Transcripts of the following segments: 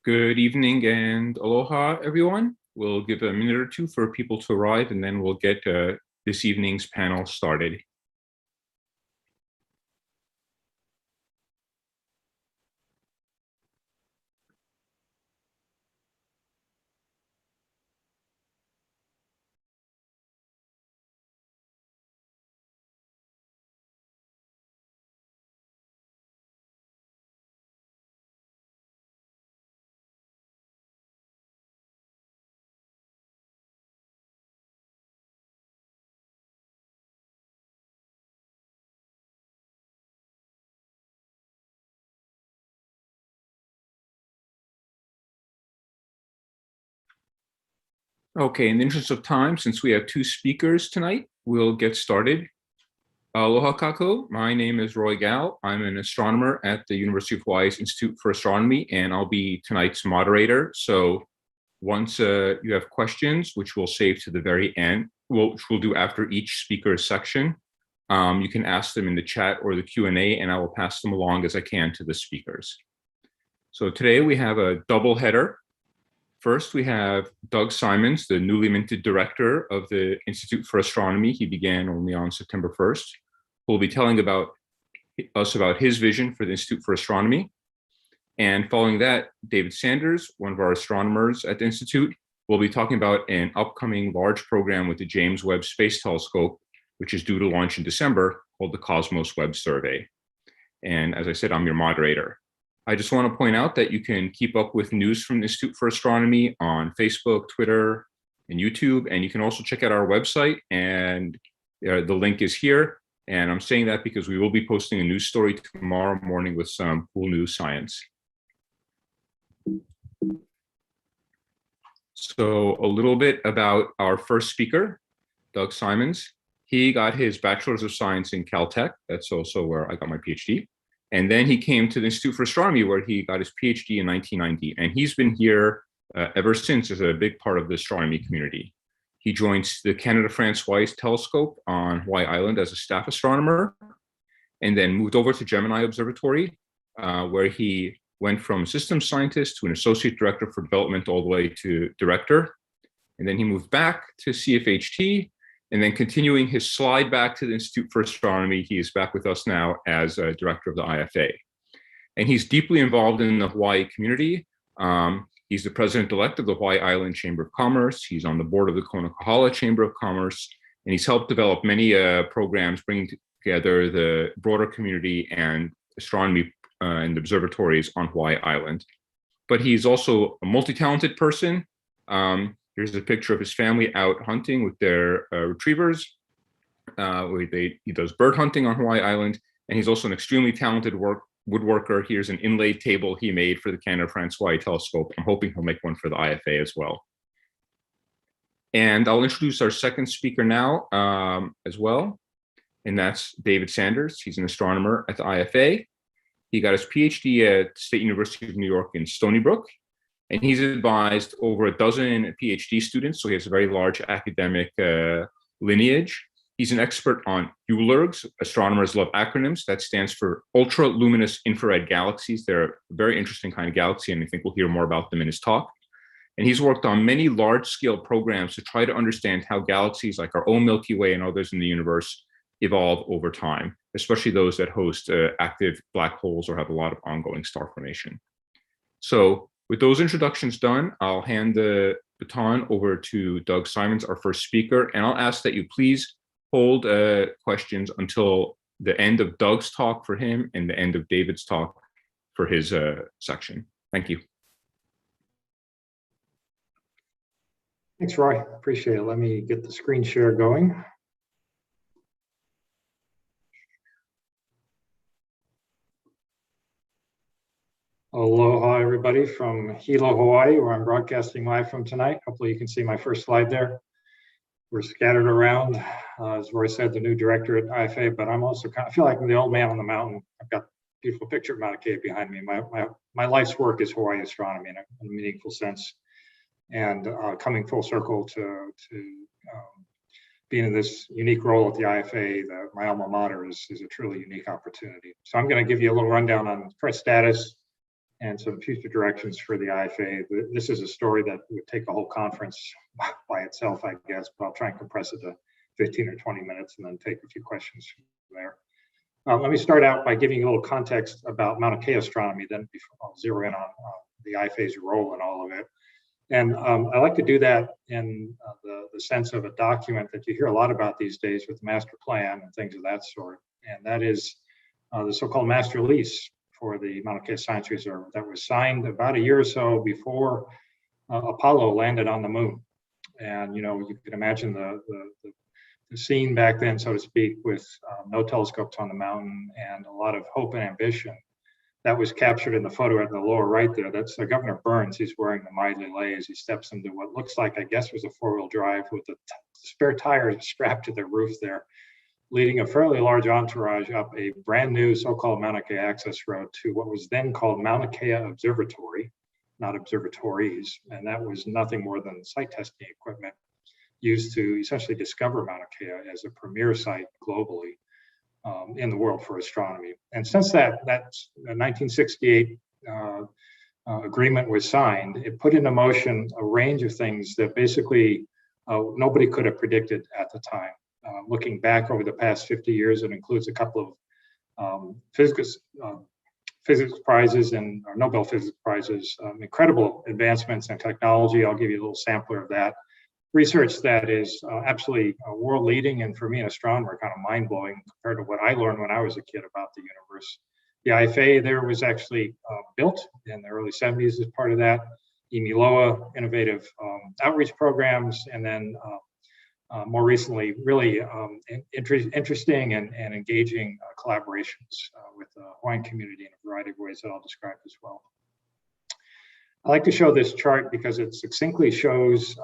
Good evening and aloha, everyone. We'll give a minute or two for people to arrive, and then we'll get this evening's panel started. Okay, in the interest of time, since we have two speakers tonight, we'll get started. Aloha kako, my name is Roy Gal. I'm an astronomer at the University of Hawaii's Institute for Astronomy, and I'll be tonight's moderator. So once you have questions, which we'll save to the very end, which we'll do after each speaker's section, you can ask them in the chat or the Q&A, and I will pass them along as I can to the speakers. So today we have a double header. First, we have Doug Simons, the newly minted director of the Institute for Astronomy. He began only on September 1st, who will be telling us about his vision for the Institute for Astronomy. And following that, David Sanders, one of our astronomers at the Institute, will be talking about an upcoming large program with the James Webb Space Telescope, which is due to launch in December, called the Cosmos-Webb Survey. And as I said, I'm your moderator. I just want to point out that you can keep up with news from the Institute for Astronomy on Facebook, Twitter, and YouTube. And you can also check out our website, and the link is here. And I'm saying that because we will be posting a news story tomorrow morning with some cool new science. So a little bit about our first speaker, Doug Simons. He got his Bachelor's of Science in Caltech. That's also where I got my Ph.D. And then he came to the Institute for Astronomy, where he got his Ph.D. in 1990. And he's been here ever since as a big part of the astronomy community. He joined the Canada-France-Hawai telescope on Hawaii Island as a staff astronomer, and then moved over to Gemini Observatory, where he went from systems scientist to an associate director for development all the way to director. And then he moved back to CFHT, and then continuing his slide back to the Institute for Astronomy, he is back with us now as a director of the IFA. And he's deeply involved in the Hawaii community. He's the president-elect of the Hawaii Island Chamber of Commerce. He's on the board of the Kona Kahala Chamber of Commerce, and he's helped develop many programs bringing together the broader community and astronomy and observatories on Hawaii Island. But he's also a multi-talented person. Here's a picture of his family out hunting with their retrievers. He does bird hunting on Hawaii Island, and he's also an extremely talented woodworker. Here's an inlaid table he made for the Canada-France-Hawai telescope. I'm hoping he'll make one for the IFA as well. And I'll introduce our second speaker now as well, and that's David Sanders. He's an astronomer at the IFA. He got his Ph.D. at State University of New York in Stony Brook, and he's advised over a dozen Ph.D. students, so he has a very large academic lineage. He's an expert on ULIRGs. Astronomers love acronyms. That stands for Ultra Luminous Infrared Galaxies. They're a very interesting kind of galaxy, and I think we'll hear more about them in his talk. And he's worked on many large-scale programs to try to understand how galaxies like our own Milky Way and others in the universe evolve over time, especially those that host active black holes or have a lot of ongoing star formation. So with those introductions done, I'll hand the baton over to Doug Simons, our first speaker, and I'll ask that you please hold questions until the end of Doug's talk for him and the end of David's talk for his section. Thank you. Thanks, Roy. Appreciate it. Let me get the screen share going. Aloha, everybody, from Hilo, Hawaii, where I'm broadcasting live from tonight. Hopefully you can see my first slide there. We're scattered around, as Roy said, the new director at IFA, but I'm also I feel like I'm the old man on the mountain. I've got a beautiful picture of Mauna Kea behind me. My life's work is Hawaii astronomy in a meaningful sense, and coming full circle to being in this unique role at the IFA, my alma mater, is a truly unique opportunity. So I'm going to give you a little rundown on current status, and some future directions for the IFA. This is a story that would take a whole conference by itself, I guess, but I'll try and compress it to 15 or 20 minutes and then take a few questions from there. Let me start out by giving you a little context about Mauna Kea astronomy, then I'll zero in on the IFA's role in all of it. And I like to do that in the sense of a document that you hear a lot about these days with the master plan and things of that sort. And that is the so-called master lease for the Mauna Kea Science Reserve that was signed about a year or so before Apollo landed on the moon. And, you know, you can imagine the scene back then, so to speak, with no telescopes on the mountain and a lot of hope and ambition. That was captured in the photo in the lower right there. That's Governor Burns. He's wearing the Maile lei as he steps into what looks like, I guess, was a four-wheel drive with the spare tires strapped to the roof there, leading a fairly large entourage up a brand new so-called Mauna Kea access road to what was then called Mauna Kea Observatory, not observatories. And that was nothing more than site testing equipment used to essentially discover Mauna Kea as a premier site globally. In the world for astronomy. And since that 1968 agreement was signed, it put into motion a range of things that basically nobody could have predicted at the time. Looking back over the past 50 years, it includes a couple of physics prizes and Nobel Physics Prizes, incredible advancements in technology. I'll give you a little sampler of that. Research that is absolutely world leading, and for me, an astronomer, kind of mind blowing compared to what I learned when I was a kid about the universe. The IFA there was actually built in the early 70s as part of that. Imiloa, innovative outreach programs, and then more recently, really interesting and engaging collaborations with the Hawaiian community in a variety of ways that I'll describe as well. I like to show this chart because it succinctly shows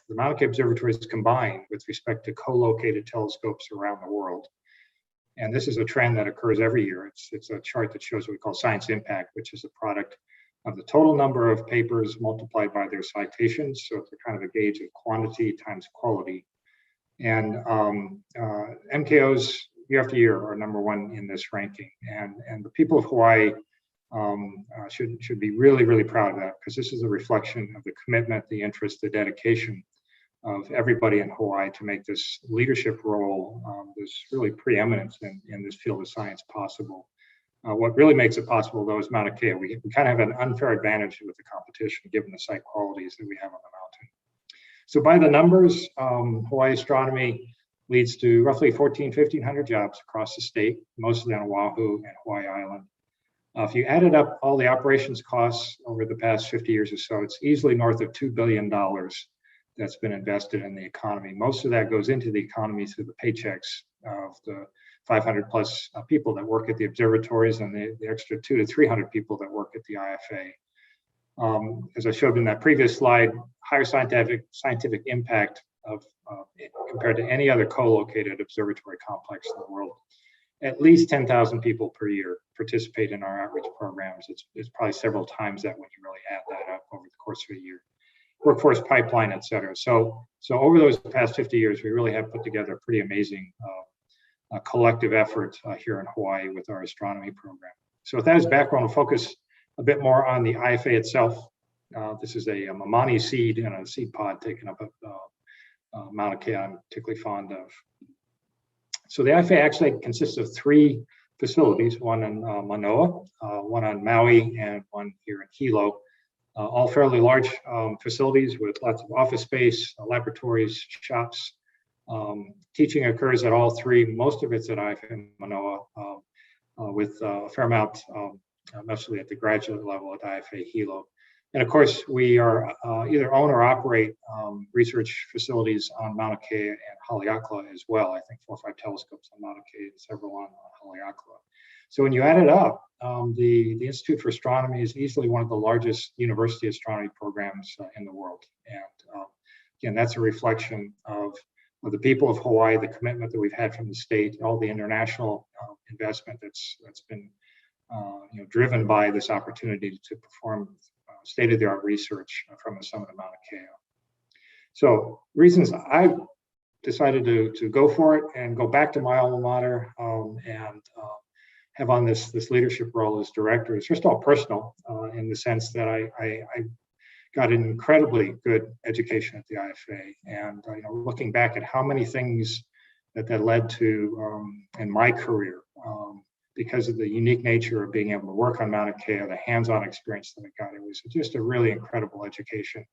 the Mauna Kea observatories combined with respect to co-located telescopes around the world. And this is a trend that occurs every year. It's a chart that shows what we call science impact, which is a product of the total number of papers multiplied by their citations. So it's a kind of a gauge of quantity times quality. And MKOs year after year are #1 in this ranking. And the people of Hawaii should be really, really proud of that, because this is a reflection of the commitment, the interest, the dedication of everybody in Hawaii to make this leadership role, this really preeminence in this field of science possible. What really makes it possible, though, is Mauna Kea. We kind of have an unfair advantage with the competition, given the site qualities that we have on the mountain. So by the numbers, Hawaii astronomy leads to roughly 1,500 jobs across the state, mostly on Oahu and Hawaii Island. If you added up all the operations costs over the past 50 years or so, it's easily north of $2 billion that's been invested in the economy. Most of that goes into the economy through the paychecks of the 500 plus people that work at the observatories and the extra 200 to 300 people that work at the IFA. As I showed in that previous slide, higher scientific impact of compared to any other co-located observatory complex in the world. At least 10,000 people per year participate in our outreach programs. It's probably several times that when you really add that up over the course of a year. Workforce pipeline, et cetera. So over those past 50 years, we really have put together a pretty amazing collective effort here in Hawaii with our astronomy program. So with that as background, we'll focus a bit more on the IFA itself. This is a mamani seed and a seed pod taken up at Mauna Kea I'm particularly fond of. So the IFA actually consists of 3 facilities, one in Manoa, one on Maui, and one here in Hilo. All fairly large facilities with lots of office space, laboratories, shops. Teaching occurs at all 3. Most of it's at IFA Manoa, with a fair amount, mostly at the graduate level at IFA Hilo. And of course, we are either own or operate research facilities on Mauna Kea and Haleakala as well. I think 4 or 5 telescopes on Mauna Kea and several on Haleakala. So when you add it up, the Institute for Astronomy is easily one of the largest university astronomy programs in the world. And again, that's a reflection of the people of Hawaii, the commitment that we've had from the state, all the international investment that's been driven by this opportunity to perform state-of-the-art research from the summit of Mauna Kea. So reasons I decided to go for it and go back to my alma mater and have on this leadership role as director is first of all personal, in the sense that I got an incredibly good education at the IFA, and looking back at how many things that led to in my career, because of the unique nature of being able to work on Mauna Kea, the hands-on experience that I got, it was just a really incredible education,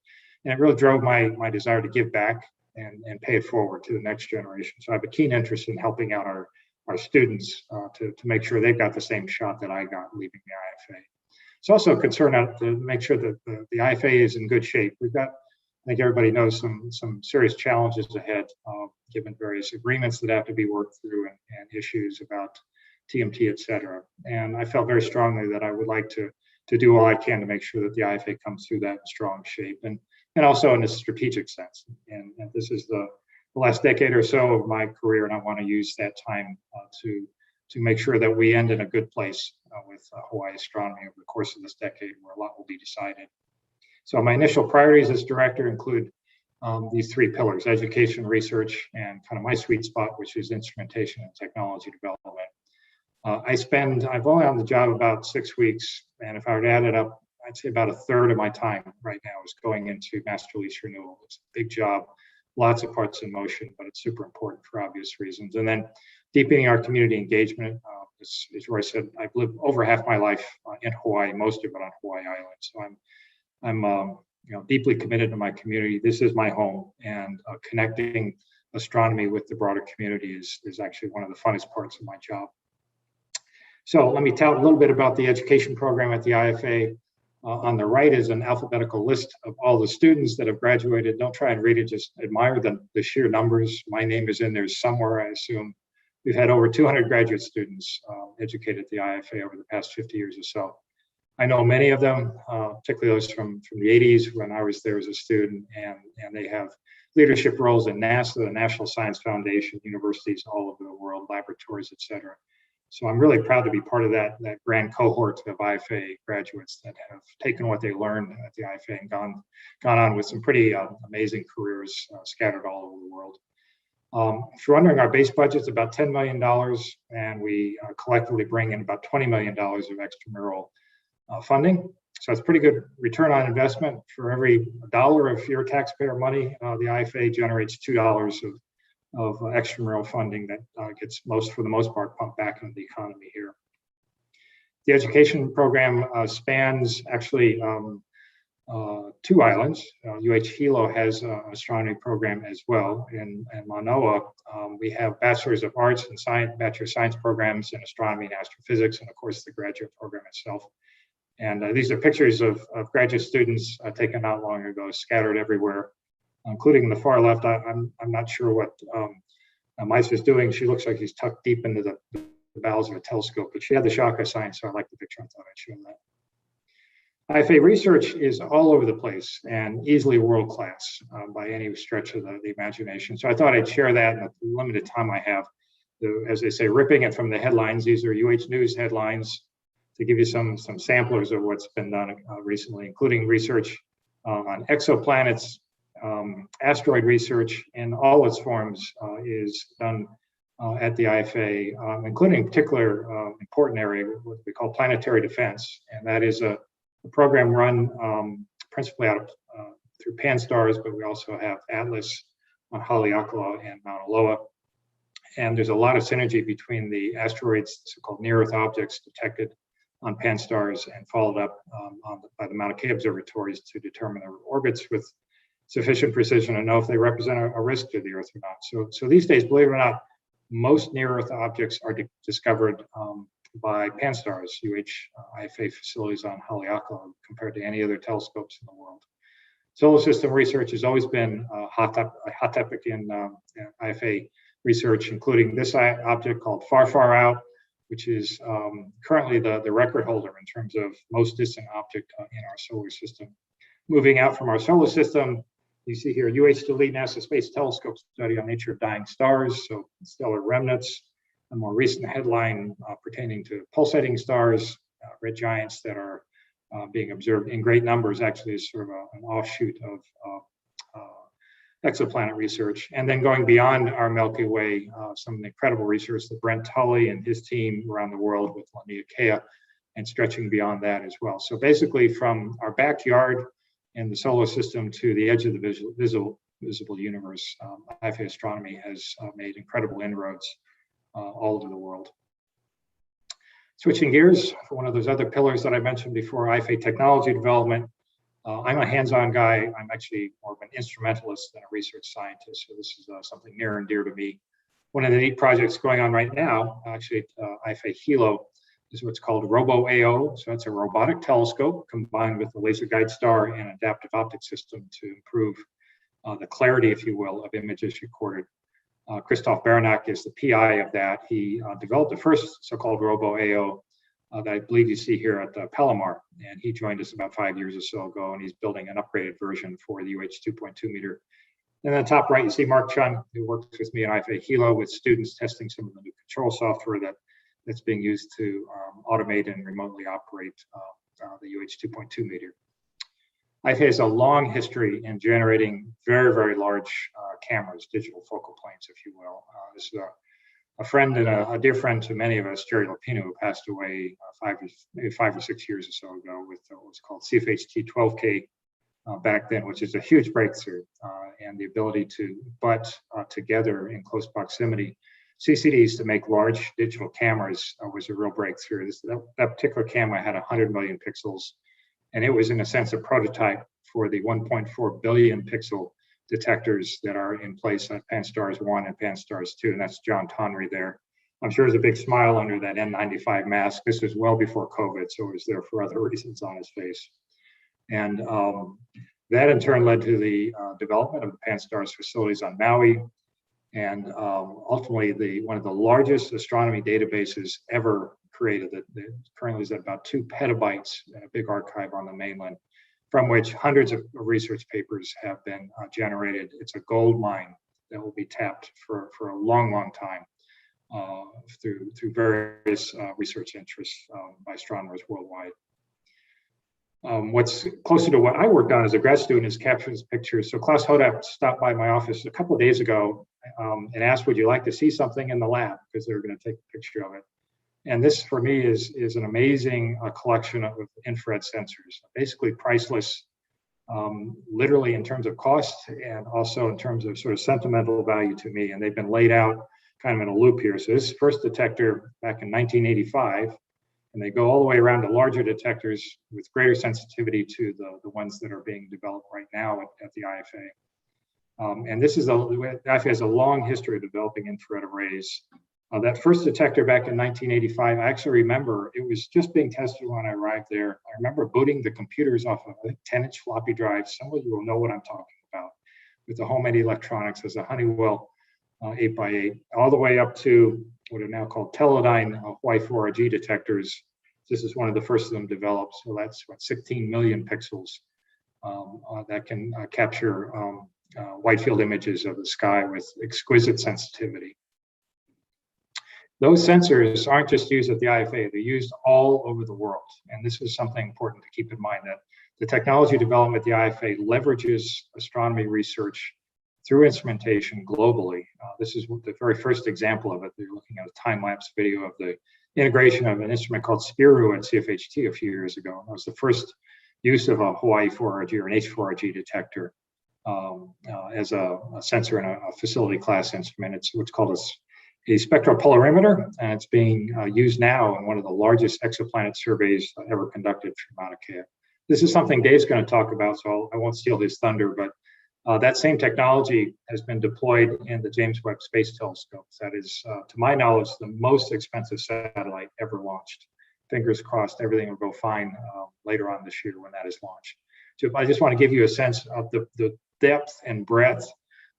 and it really drove my desire to give back and pay it forward to the next generation. So I have a keen interest in helping out our students to make sure they've got the same shot that I got leaving the IFA. It's also a concern to make sure that the IFA is in good shape. We've got, I think everybody knows, some serious challenges ahead, given various agreements that have to be worked through and issues about TMT, et cetera. And I felt very strongly that I would like to do all I can to make sure that the IFA comes through that in strong shape, and also in a strategic sense. And this is the last decade or so of my career, and I want to use that time to make sure that we end in a good place with Hawaii astronomy over the course of this decade, where a lot will be decided. So my initial priorities as director include these three pillars: education, research, and kind of my sweet spot, which is instrumentation and technology development. I've only on the job about 6 weeks, and if I were to add it up, I'd say about a third of my time right now is going into master lease renewal. It's a big job, lots of parts in motion, but it's super important for obvious reasons. And then deepening our community engagement. As Roy said, I've lived over half my life in Hawaii, most of it on Hawaii Island. So I'm deeply committed to my community. This is my home, and connecting astronomy with the broader community is actually one of the funnest parts of my job. So let me tell a little bit about the education program at the IFA. On the right is an alphabetical list of all the students that have graduated. Don't try and read it, just admire the sheer numbers. My name is in there somewhere, I assume. We've had over 200 graduate students educated at the IFA over the past 50 years or so. I know many of them, particularly those from the 80s when I was there as a student, and they have leadership roles in NASA, the National Science Foundation, universities all over the world, laboratories, et cetera. So I'm really proud to be part of that grand cohort of IFA graduates that have taken what they learned at the IFA and gone on with some pretty amazing careers scattered all over the world. If you're wondering, our base budget's about $10 million, and we collectively bring in about $20 million of extramural funding. So it's pretty good return on investment. For every dollar of your taxpayer money, the IFA generates $2 of extramural funding that gets for the most part pumped back into the economy here. The education program spans actually 2 islands. Hilo has an astronomy program as well. In Manoa, we have Bachelors of Arts and Science, Bachelor of Science programs in astronomy and astrophysics, and of course the graduate program itself. And these are pictures of graduate students taken not long ago, scattered everywhere, including in the far left. I'm not sure what Maisa is doing. She looks like she's tucked deep into the bowels of a telescope, but she had the Shaka sign, so I like the picture. I thought I'd show that. IFA research is all over the place and easily world-class by any stretch of the imagination. So I thought I'd share that in the limited time I have. As they say, ripping it from the headlines. These are News headlines to give you some samplers of what's been done recently, including research on exoplanets. Asteroid research in all its forms is done at the IFA, including a particular important area, what we call planetary defense. And that is a program run principally out through Pan-STARRS, but we also have Atlas on Haleakala and Mauna Loa. And there's a lot of synergy between the asteroids, so-called near-Earth objects detected on Pan-STARRS and followed up by the Mauna Kea observatories to determine their orbits with sufficient precision to know if they represent a risk to the Earth or not. So these days, believe it or not, most near-Earth objects are discovered by Pan-STARRS, IFA facilities on Haleakala, compared to any other telescopes in the world. Solar system research has always been a hot topic in IFA research, including this object called Far, Far Out, which is currently the record holder in terms of most distant object in our solar system. Moving out from our solar system, you see here UH-delete NASA Space Telescope study on nature of dying stars, so stellar remnants. A more recent headline pertaining to pulsating stars, red giants that are being observed in great numbers, actually is sort of an offshoot of exoplanet research. And then going beyond our Milky Way, some incredible research that Brent Tully and his team around the world with Laniakea, and stretching beyond that as well. So basically from our backyard in the solar system to the edge of the visible universe, IFA astronomy has made incredible inroads all over the world. Switching gears, for one of those other pillars that I mentioned before, IFA technology development. I'm a hands-on guy. I'm actually more of an instrumentalist than a research scientist, so this is something near and dear to me. One of the neat projects going on right now, actually IFA Hilo, is what's called RoboAO. So it's a robotic telescope combined with a laser guide star and adaptive optics system to improve the clarity, if you will, of images recorded. Christoph Beranek is the PI of that. He developed the first so-called RoboAO that I believe you see here at Palomar, and he joined us about 5 years or so ago, and he's building an upgraded version for the UH 2.2 meter. And then top right, you see Mark Chun, who works with me in IFA Hilo with students testing some of the new control software that's being used to automate and remotely operate the UH 2.2 meter. IFA has a long history in generating very, very large cameras, digital focal planes, if you will. This is a friend and a dear friend to many of us, Jerry Lapino, who passed away maybe 5 or 6 years or so ago with what's called CFHT 12K back then, which is a huge breakthrough, and the ability to butt together in close proximity CCDs to make large digital cameras was a real breakthrough. That particular camera had 100 million pixels, and it was in a sense a prototype for the 1.4 billion pixel detectors that are in place at Pan-STARRS 1 and Pan-STARRS 2, and that's John Tonry there. I'm sure there's a big smile under that N95 mask. This was well before COVID, so it was there for other reasons on his face. And that in turn led to the development of the Pan-STARRS facilities on Maui, and ultimately one of the largest astronomy databases ever created that currently is at about 2 petabytes in a big archive on the mainland, from which hundreds of research papers have been generated. It's a gold mine that will be tapped for a long, long time through various research interests by astronomers worldwide. What's closer to what I worked on as a grad student is capturing these pictures. So Klaus Hodap stopped by my office a couple of days ago and asked, would you like to see something in the lab? Because they were going to take a picture of it. And this, for me, is an amazing collection of infrared sensors, basically priceless, literally in terms of cost and also in terms of sort of sentimental value to me. And they've been laid out kind of in a loop here. So this first detector back in 1985, and they go all the way around to larger detectors with greater sensitivity to the ones that are being developed right now at the IFA. And this is the IFA has a long history of developing infrared arrays. That first detector back in 1985, I actually remember it was just being tested when I arrived there. I remember booting the computers off of 10-inch floppy drives. Some of you will know what I'm talking about with the homemade electronics as a Honeywell 8x8, all the way up to what are now called Teledyne Hawaii 4RG detectors. This is one of the first of them developed. So that's 16 million pixels that can capture wide field images of the sky with exquisite sensitivity. Those sensors aren't just used at the IFA, they're used all over the world. And this is something important to keep in mind, that the technology development at the IFA leverages astronomy research through instrumentation globally. This is the very first example of it. They're looking at a time-lapse video of the integration of an instrument called Spiru at CFHT a few years ago. It was the first use of a Hawaii 4RG or an H4RG detector as a sensor in a facility class instrument. It's what's called a spectropolarimeter, and it's being used now in one of the largest exoplanet surveys ever conducted from Mauna Kea. This is something Dave's going to talk about, so I won't steal his thunder, but that same technology has been deployed in the James Webb Space Telescope. That is, to my knowledge, the most expensive satellite ever launched. Fingers crossed, everything will go fine later on this year when that is launched. So I just want to give you a sense of the depth and breadth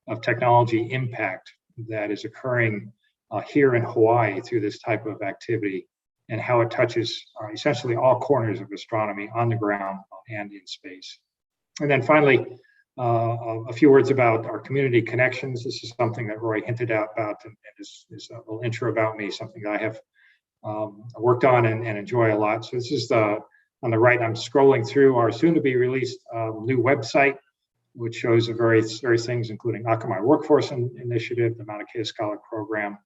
of technology impact that is occurring here in Hawaii through this type of activity, and how it touches essentially all corners of astronomy on the ground and in space. And then finally, a few words about our community connections. This is something that Roy hinted out about, and is a little intro about me, something that I have worked on and enjoy a lot. So this is on the right, I'm scrolling through our soon to be released new website. which shows the various things, including Akamai Workforce Initiative, the Mauna Kea Scholar Program,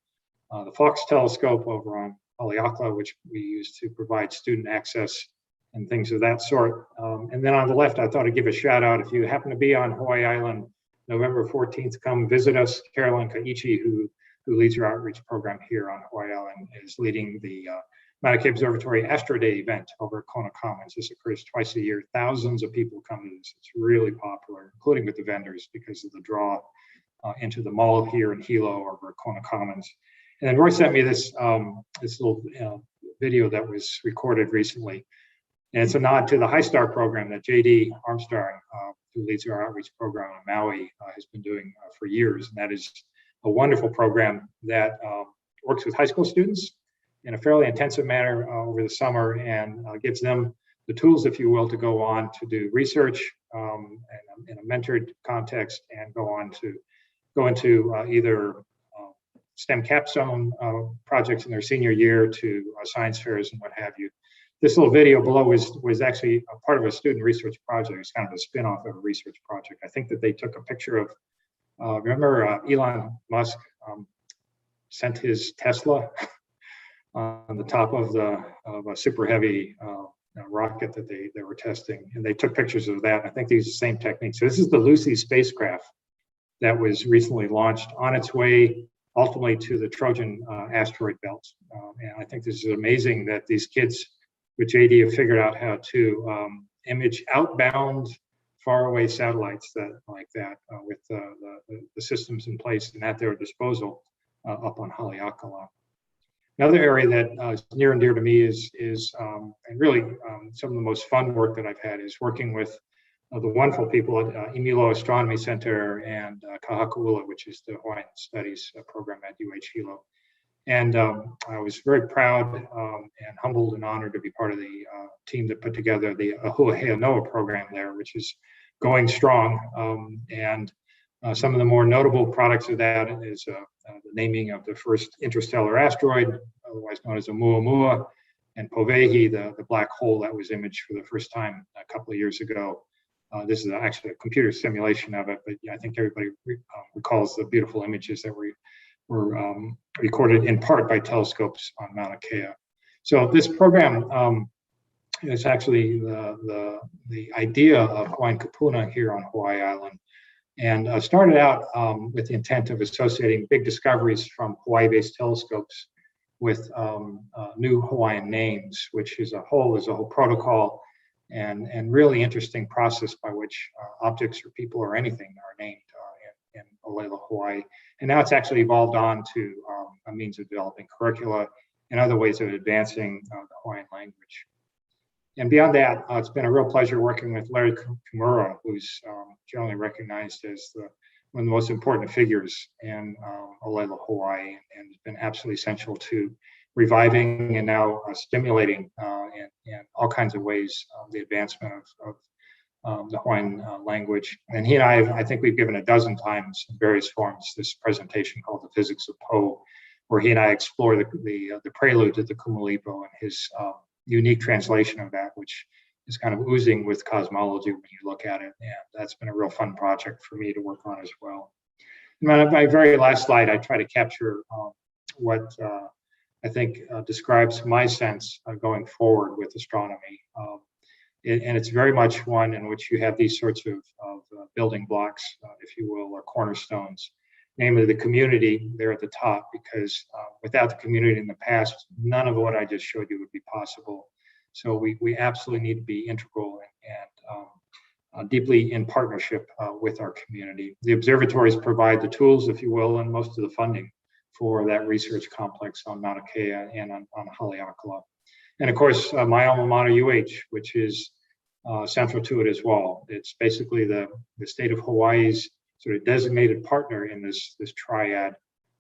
the Fox Telescope over on Haleakala, which we use to provide student access and things of that sort. And then on the left, I thought I'd give a shout out. If you happen to be on Hawaii Island, November 14th, come visit us. Carolyn Kaiichi, who leads our outreach program here on Hawaii Island, is leading the Mauna Kea Observatory Astro Day event over at Kona Commons. This occurs twice a year. Thousands of people come to this. It's really popular, including with the vendors, because of the draw into the mall here in Hilo over at Kona Commons. And then Roy sent me this little video that was recorded recently. And it's a nod to the High Star program that J.D. Armstrong, who leads our outreach program on Maui, has been doing for years. And that is a wonderful program that works with high school students in a fairly intensive manner over the summer, and gives them the tools, if you will, to go on to do research in a mentored context, and go into either STEM capstone projects in their senior year to science fairs and what have you. This little video below was actually a part of a student research project. It's kind of a spin-off of a research project. I think that they took a picture of, remember Elon Musk sent his Tesla on the top of a super heavy rocket that they were testing, and they took pictures of that. I think these are the same techniques. So this is the Lucy spacecraft that was recently launched on its way ultimately to the Trojan asteroid belt. And I think this is amazing that these kids with JD have figured out how to image outbound faraway satellites like that with the systems in place and at their disposal up on Haleakala. Another area that is near and dear to me is and really some of the most fun work that I've had is working with the wonderful people at Imilo Astronomy Center and Kahakaula, which is the Hawaiian Studies program at UH Hilo. And I was very proud and humbled and honored to be part of the team that put together the Ahuahea Noah program there, which is going strong. And some of the more notable products of that is the naming of the first interstellar asteroid, otherwise known as Oumuamua, and Povehi, the black hole that was imaged for the first time a couple of years ago. This is actually a computer simulation of it, but I think everybody recalls the beautiful images that were recorded in part by telescopes on Mauna Kea. So this program is actually the idea of Hawaiian Kupuna here on Hawaii Island, and started out with the intent of associating big discoveries from Hawaii-based telescopes with new Hawaiian names, which is a whole protocol and really interesting process by which objects or people or anything are named in Olela, Hawaii. And now it's actually evolved on to a means of developing curricula and other ways of advancing the Hawaiian language. And beyond that, it's been a real pleasure working with Larry Kimura, who's generally recognized as one of the most important figures in Olela, Hawaii, and has been absolutely essential to reviving and now stimulating in all kinds of ways the advancement of the Hawaiian language. And he and I think we've given a dozen times in various forms this presentation called The Physics of Po, where he and I explore the prelude to the Kumulipo and his unique translation of that, which is kind of oozing with cosmology when you look at it. And that's been a real fun project for me to work on as well. And my very last slide, I try to capture what I think describes my sense going forward with astronomy. And it's very much one in which you have these sorts of building blocks, if you will, or cornerstones, namely the community there at the top, because without the community in the past, none of what I just showed you would be possible. So we absolutely need to be integral and deeply in partnership with our community. The observatories provide the tools, if you will, and most of the funding for that research complex on Mauna Kea and on Haleakala. And of course, my alma mater, UH, which is central to it as well. It's basically the state of Hawaii's sort of designated partner in this triad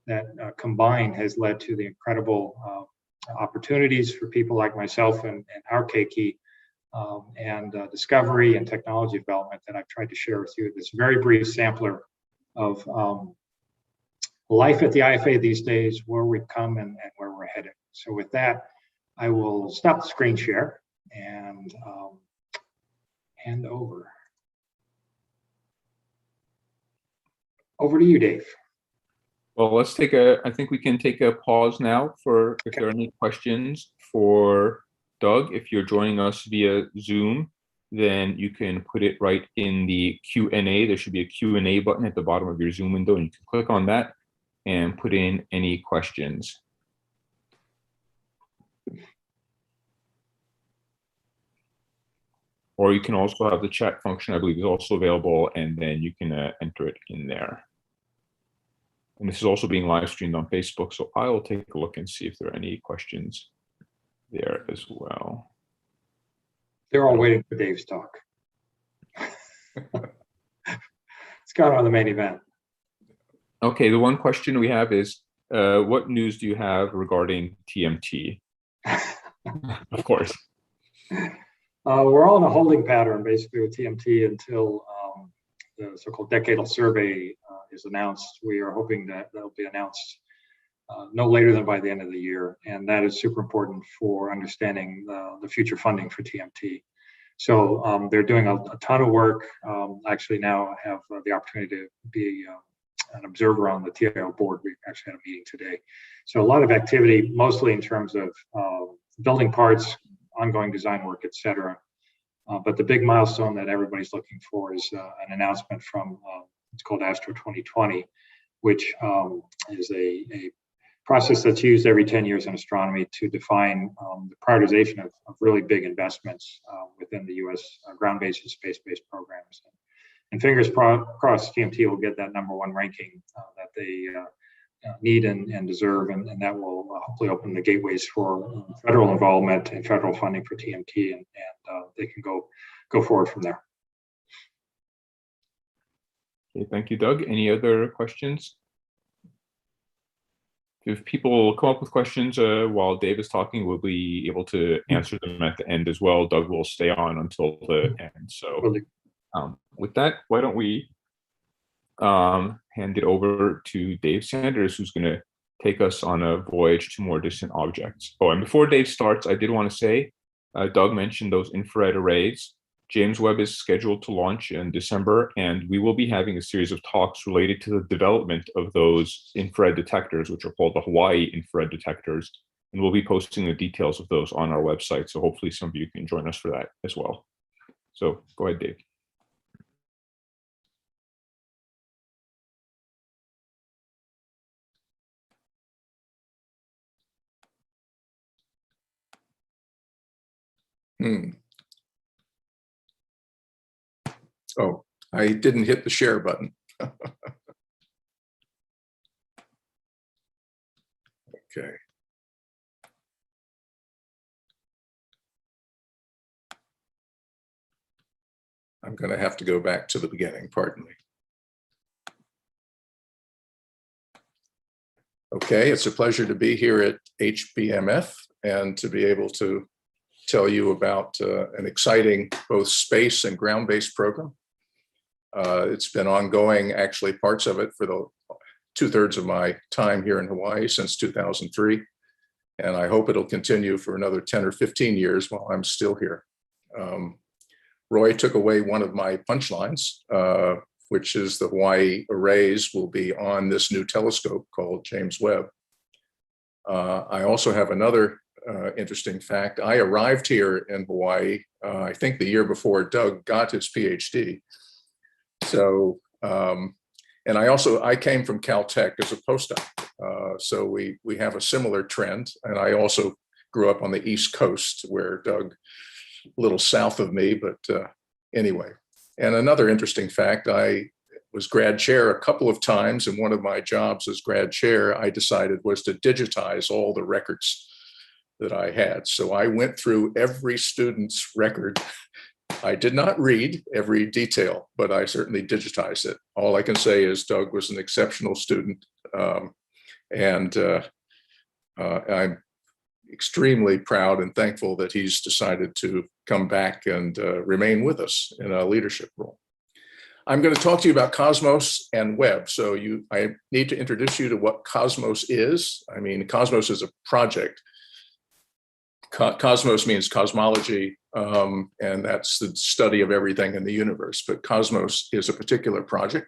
that combined has led to the incredible opportunities for people like myself and our keiki and discovery and technology development that I've tried to share with you. This very brief sampler of life at the IFA these days, where we've come and where we're headed. So with that, I will stop the screen share and hand over. over to you, Dave. Well, I think we can take a pause now for if there are any questions for Doug. If you're joining us via Zoom, then you can put it right in the Q&A. There should be a Q&A button at the bottom of your Zoom window, and you can click on that and put in any questions. Or you can also have the chat function, I believe, is also available, and then you can enter it in there. And this is also being live streamed on Facebook, so I will take a look and see if there are any questions there as well. They're all waiting for Dave's talk. Let's go on the main event. Okay, the one question we have is, what news do you have regarding TMT? Of course. We're all in a holding pattern, basically, with TMT until the so-called decadal survey is announced. We are hoping that that'll be announced no later than by the end of the year, and that is super important for understanding the future funding for TMT. So they're doing a ton of work. Actually, now I have the opportunity to be an observer on the TIO board. We actually had a meeting today. So a lot of activity, mostly in terms of building parts, ongoing design work, et cetera. But the big milestone that everybody's looking for is an announcement from, it's called Astro 2020, which is a process that's used every 10 years in astronomy to define the prioritization of really big investments within the US ground-based and space-based programs. And fingers crossed, TMT will get that #1 ranking that they need and deserve, and that will hopefully open the gateways for federal involvement and federal funding for TMT, and they can go forward from there. Okay, thank you, Doug. Any other questions? If people come up with questions while Dave is talking, we'll be able to answer them at the end as well. Doug will stay on until the end. So with that, why don't we hand it over to Dave Sanders, who's going to take us on a voyage to more distant objects. Oh, and before Dave starts, I did want to say, Doug mentioned those infrared arrays. James Webb is scheduled to launch in December, and we will be having a series of talks related to the development of those infrared detectors, which are called the Hawai'i infrared detectors. And we'll be posting the details of those on our website. So hopefully some of you can join us for that as well. So go ahead, Dave. Oh, I didn't hit the share button. Okay. I'm going to have to go back to the beginning, pardon me. Okay, it's a pleasure to be here at HBMF and to be able to tell you about an exciting both space and ground-based program. It's been ongoing, actually parts of it for the 2/3 of my time here in Hawaii since 2003. And I hope it'll continue for another 10 or 15 years while I'm still here. Roy took away one of my punchlines, which is the Hawaii arrays will be on this new telescope called James Webb. I also have another interesting fact. I arrived here in Hawaii, I think the year before Doug got his PhD. So, and I came from Caltech as a postdoc. So we have a similar trend. And I also grew up on the East Coast where Doug, a little south of me, but anyway. And another interesting fact, I was grad chair a couple of times, and one of my jobs as grad chair, I decided was to digitize all the records that I had. So I went through every student's record. I did not read every detail, but I certainly digitized it. All I can say is Doug was an exceptional student, and I'm extremely proud and thankful that he's decided to come back and remain with us in a leadership role. I'm going to talk to you about Cosmos and Webb. So I need to introduce you to what Cosmos is. I mean, Cosmos is a project. Cosmos means cosmology, and that's the study of everything in the universe. But Cosmos is a particular project.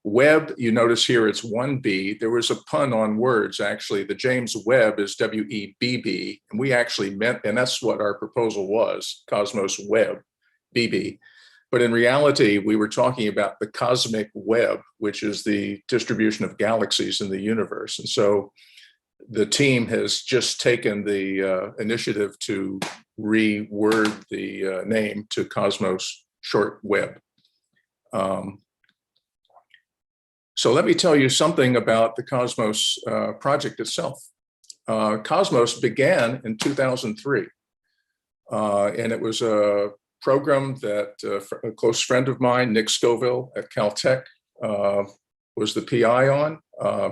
Webb, you notice here it's 1B. There was a pun on words, actually. The James Webb is W-E-B-B, and we actually meant, and that's what our proposal was, Cosmos-Webb, BB. But in reality, we were talking about the cosmic web, which is the distribution of galaxies in the universe. And so the team has just taken the initiative to reword the name to Cosmos Short Web. So let me tell you something about the Cosmos project itself. Cosmos began in 2003, and it was a program that a close friend of mine, Nick Scoville at Caltech, was the PI on.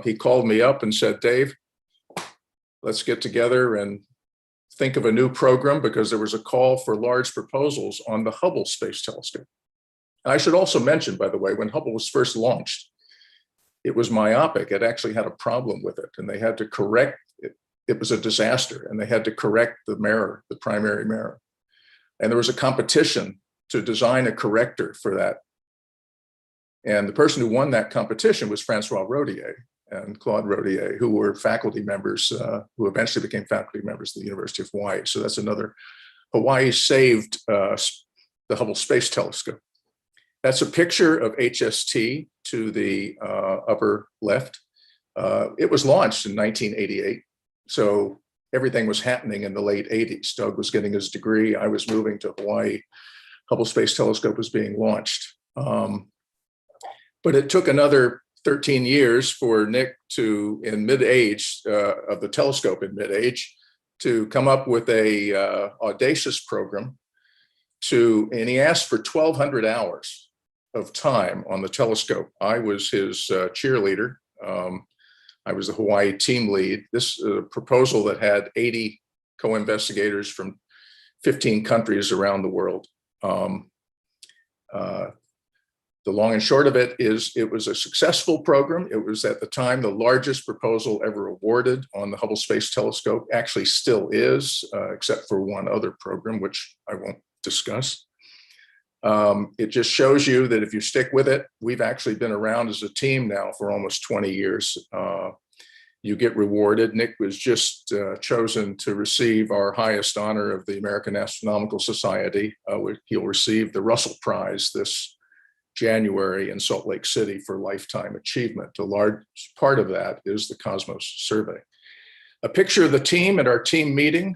He called me up and said, Dave, let's get together and think of a new program, because there was a call for large proposals on the Hubble Space Telescope. I should also mention, by the way, when Hubble was first launched, it was myopic. It actually had a problem with it, and they had to correct it. It was a disaster, and they had to correct the mirror, the primary mirror. And there was a competition to design a corrector for that. And the person who won that competition was Francois Rodier and Claude Rodier, who were faculty members, who eventually became faculty members of the University of Hawaii. So that's another, Hawaii saved the Hubble Space Telescope. That's a picture of HST to the upper left. It was launched in 1988. So everything was happening in the late 80s. Doug was getting his degree. I was moving to Hawaii. Hubble Space Telescope was being launched. But it took another 13 years for Nick to, in mid-age, of the telescope in mid-age, to come up with a audacious program and he asked for 1,200 hours of time on the telescope. I was his cheerleader. I was the Hawaii team lead. This proposal that had 80 co-investigators from 15 countries around the world. The long and short of it is it was a successful program. It was at the time the largest proposal ever awarded on the Hubble Space Telescope, actually still is, except for one other program, which I won't discuss. It just shows you that if you stick with it, we've actually been around as a team now for almost 20 years. You get rewarded. Nick was just chosen to receive our highest honor of the American Astronomical Society. He'll receive the Russell Prize this January in Salt Lake City for lifetime achievement. A large part of that is the Cosmos survey. A picture of the team at our team meeting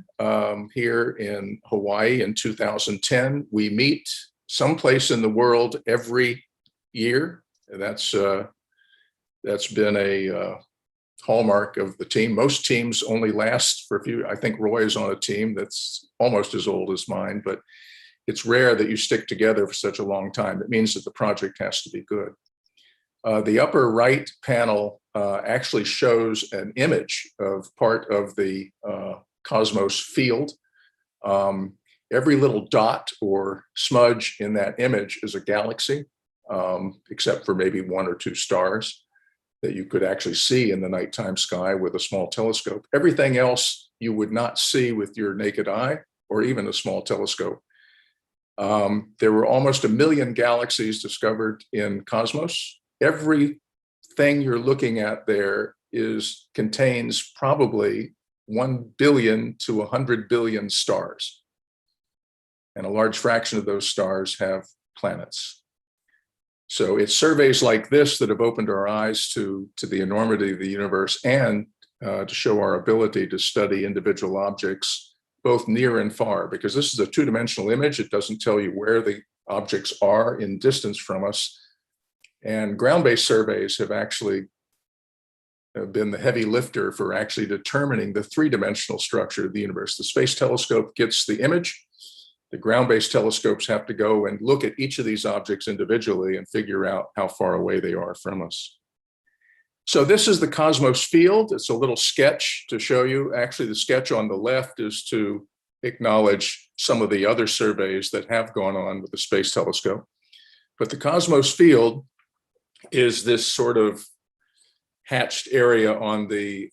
here in Hawaii in 2010. We meet someplace in the world every year. That's been a hallmark of the team. Most teams only last for a few. I think Roy is on a team that's almost as old as mine, but it's rare that you stick together for such a long time. It means that the project has to be good. The upper right panel actually shows an image of part of the Cosmos field. Every little dot or smudge in that image is a galaxy, except for maybe one or two stars that you could actually see in the nighttime sky with a small telescope. Everything else you would not see with your naked eye or even a small telescope. There were almost 1 million galaxies discovered in Cosmos. Everything you're looking at there contains probably 1 billion to 100 billion stars. And a large fraction of those stars have planets. So it's surveys like this that have opened our eyes to the enormity of the universe and to show our ability to study individual objects both near and far, because this is a two-dimensional image. It doesn't tell you where the objects are in distance from us. And ground-based surveys have actually been the heavy lifter for actually determining the three-dimensional structure of the universe. The Space Telescope gets the image. The ground-based telescopes have to go and look at each of these objects individually and figure out how far away they are from us. So this is the Cosmos field. It's a little sketch to show you. Actually, the sketch on the left is to acknowledge some of the other surveys that have gone on with the Space Telescope. But the Cosmos field is this sort of hatched area on the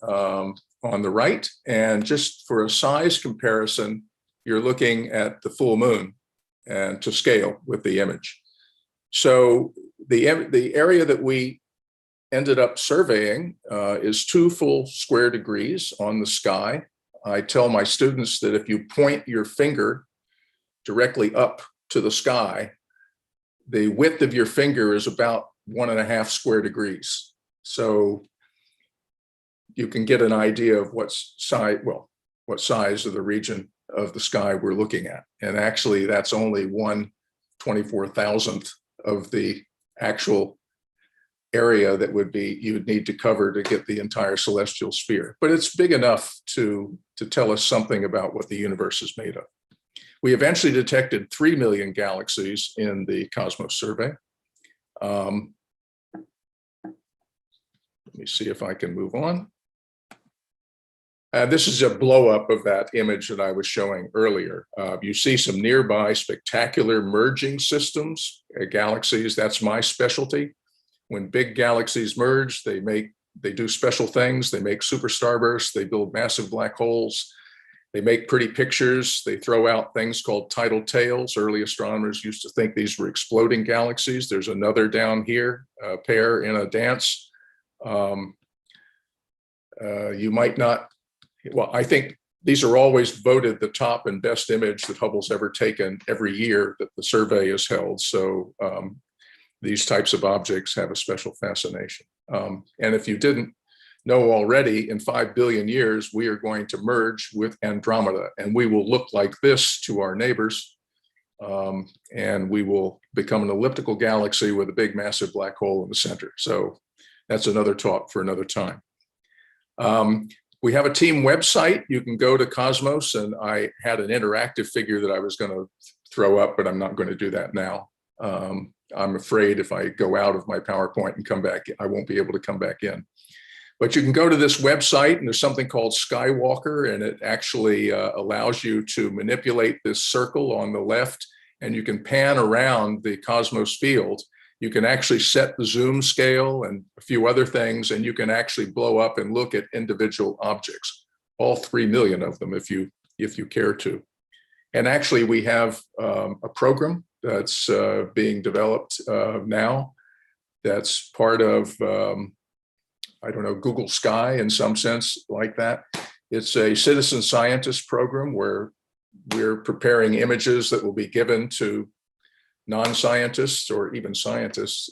right. And just for a size comparison, you're looking at the full moon and to scale with the image. So the area that we ended up surveying is 2 full square degrees on the sky. I tell my students that if you point your finger directly up to the sky, the width of your finger is about 1.5 square degrees. So you can get an idea of what size of the region of the sky we're looking at. And actually that's only 1/24,000th of the actual area that you would need to cover to get the entire celestial sphere. But it's big enough to tell us something about what the universe is made of. We eventually detected 3 million galaxies in the Cosmos survey. Let me see if I can move on. This is a blow up of that image that I was showing earlier. You see some nearby spectacular merging systems, galaxies. That's my specialty. When big galaxies merge, they do special things. They make super starbursts. They build massive black holes. They make pretty pictures. They throw out things called tidal tails. Early astronomers used to think these were exploding galaxies. There's another down here, a pair in a dance. You might not, well, I think these are always voted the top and best image that Hubble's ever taken every year that the survey is held. So these types of objects have a special fascination. And if you didn't know already, in 5 billion years, we are going to merge with Andromeda, and we will look like this to our neighbors. And we will become an elliptical galaxy with a big, massive black hole in the center. So that's another talk for another time. We have a team website. You can go to Cosmos, and I had an interactive figure that I was going to throw up, but I'm not going to do that now. I'm afraid if I go out of my PowerPoint and come back, I won't be able to come back in. But you can go to this website, and there's something called Skywalker, and it actually allows you to manipulate this circle on the left, and you can pan around the Cosmos field. You can actually set the zoom scale and a few other things, and you can actually blow up and look at individual objects, all 3 million of them if you care to. And actually, we have a program that's being developed now that's part of, I don't know, Google Sky in some sense like that. It's a citizen scientist program where we're preparing images that will be given to non-scientists or even scientists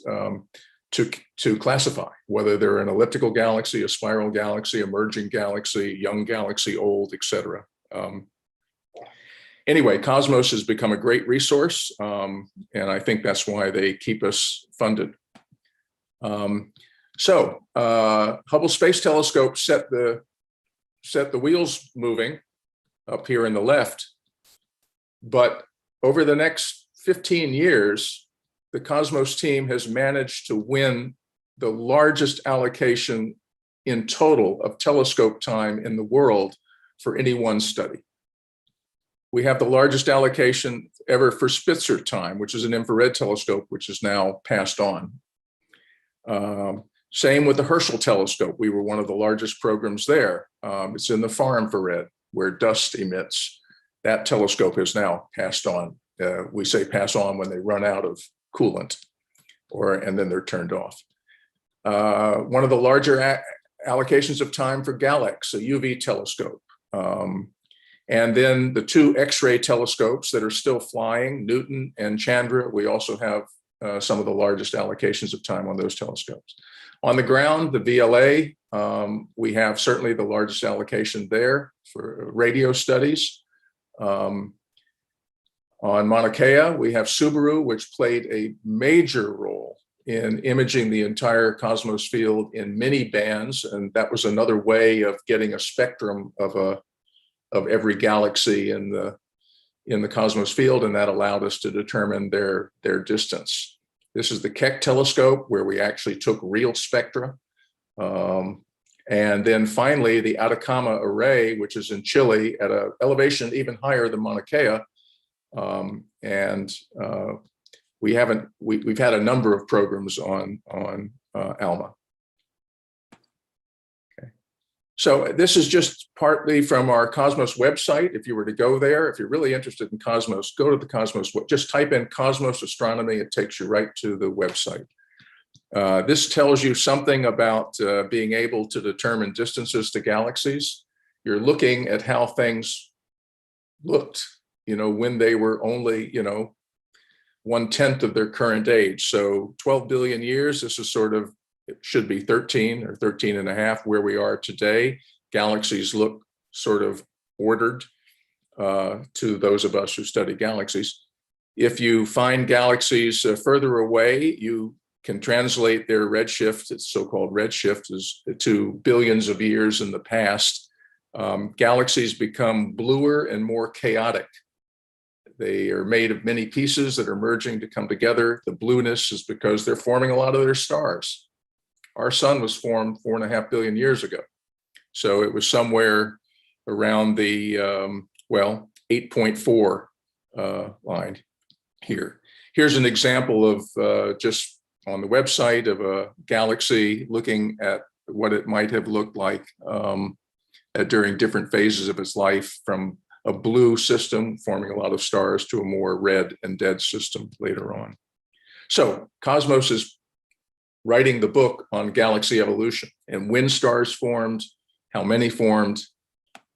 to classify whether they're an elliptical galaxy, a spiral galaxy, emerging galaxy, young galaxy, old, etc. Anyway, Cosmos has become a great resource, and I think that's why they keep us funded. So Hubble Space Telescope set the wheels moving up here in the left, but over the next 15 years, the Cosmos team has managed to win the largest allocation in total of telescope time in the world for any one study. We have the largest allocation ever for Spitzer time, which is an infrared telescope, which is now passed on. Same with the Herschel telescope. We were one of the largest programs there. It's in the far infrared where dust emits. That telescope is now passed on. We say pass on when they run out of coolant, and then they're turned off. One of the larger allocations of time for GALEX, a UV telescope. And then the 2 X-ray telescopes that are still flying, Newton and Chandra. We also have some of the largest allocations of time on those telescopes. On the ground, the VLA, we have certainly the largest allocation there for radio studies. On Mauna Kea, we have Subaru, which played a major role in imaging the entire cosmos field in many bands, and that was another way of getting a spectrum of every galaxy in the cosmos field, and that allowed us to determine their distance. This is the Keck telescope, where we actually took real spectra. And then finally, the Atacama Array, which is in Chile at an elevation even higher than Mauna Kea. We've had a number of programs on ALMA. Okay. So this is just partly from our Cosmos website. If you were to go there, if you're really interested in Cosmos, go to the Cosmos, just type in Cosmos Astronomy, it takes you right to the website. This tells you something about being able to determine distances to galaxies. You're looking at how things looked, when they were only, 1/10 of their current age. So 12 billion years, this is sort of, it should be 13 or 13 and a half where we are today. Galaxies look sort of ordered to those of us who study galaxies. If you find galaxies further away, you can translate their redshift, its so-called redshift, to billions of years in the past. Galaxies become bluer and more chaotic. They are made of many pieces that are merging to come together. The blueness is because they're forming a lot of their stars. Our sun was formed 4.5 billion years ago. So it was somewhere around the, 8.4 line here. Here's an example of just on the website of a galaxy looking at what it might have looked like during different phases of its life, from a blue system forming a lot of stars to a more red and dead system later on. So Cosmos is writing the book on galaxy evolution and when stars formed, how many formed,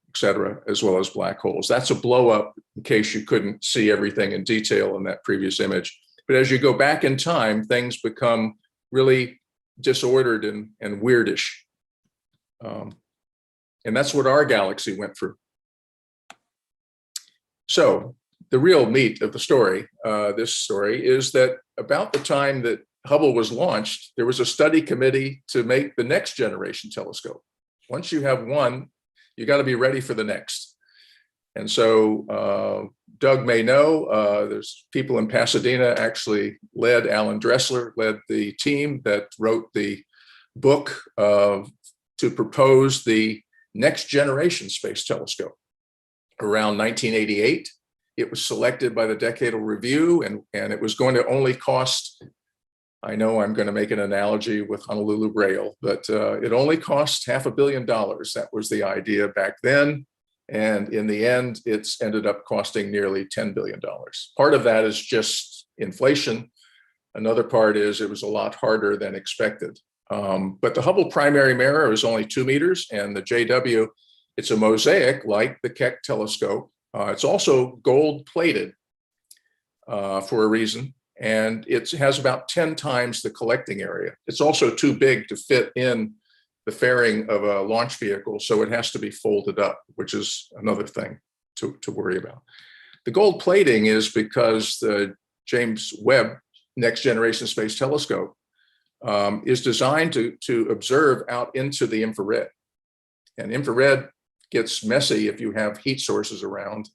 etc., as well as black holes. That's a blow up in case you couldn't see everything in detail in that previous image. But as you go back in time, things become really disordered and weirdish. And that's what our galaxy went through. So the real meat of the story, this story, is that about the time that Hubble was launched, there was a study committee to make the next generation telescope. Once you have one, you got to be ready for the next. And so Doug may know, there's people in Pasadena actually Alan Dressler led the team that wrote the book to propose the next generation space telescope. Around 1988, it was selected by the Decadal Review, and it was going to only cost, I know I'm going to make an analogy with Honolulu Rail, but it only cost $500 million. That was the idea back then. And in the end, it's ended up costing nearly $10 billion. Part of that is just inflation. Another part is it was a lot harder than expected. But the Hubble primary mirror is only 2 meters, and the JW, it's a mosaic like the Keck telescope. It's also gold plated for a reason, and it has about 10 times the collecting area. It's also too big to fit in the fairing of a launch vehicle, so it has to be folded up, which is another thing to worry about. The gold plating is because the James Webb Next Generation Space Telescope is designed to observe out into the infrared. And infrared gets messy if you have heat sources around.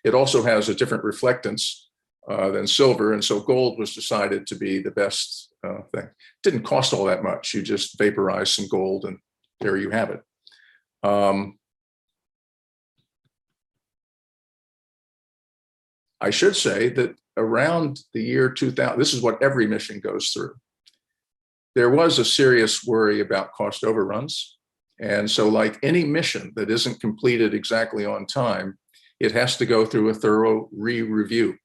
It also has a different reflectance than silver, and so gold was decided to be the best thing. Didn't cost all that much. You just vaporize some gold and there you have it. I should say that around the year 2000, this is what every mission goes through. There was a serious worry about cost overruns. And so like any mission that isn't completed exactly on time, it has to go through a thorough re-review.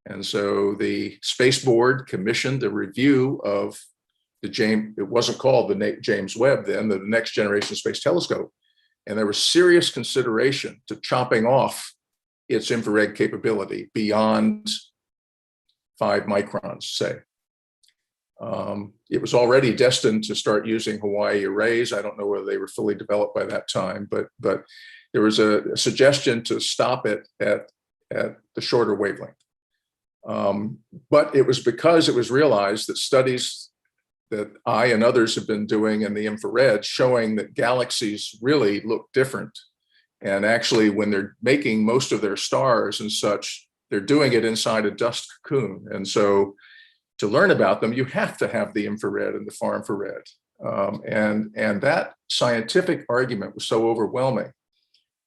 And so the Space Board commissioned a review of the James, it wasn't called the James Webb then, the Next Generation Space Telescope. And there was serious consideration to chopping off its infrared capability beyond 5 microns, say. It was already destined to start using Hawai'i arrays. I don't know whether they were fully developed by that time, but there was a suggestion to stop it at the shorter wavelength. But it was because it was realized that studies that I and others have been doing in the infrared showing that galaxies really look different. And actually, when they're making most of their stars and such, they're doing it inside a dust cocoon. And so to learn about them, you have to have the infrared and the far infrared. And that scientific argument was so overwhelming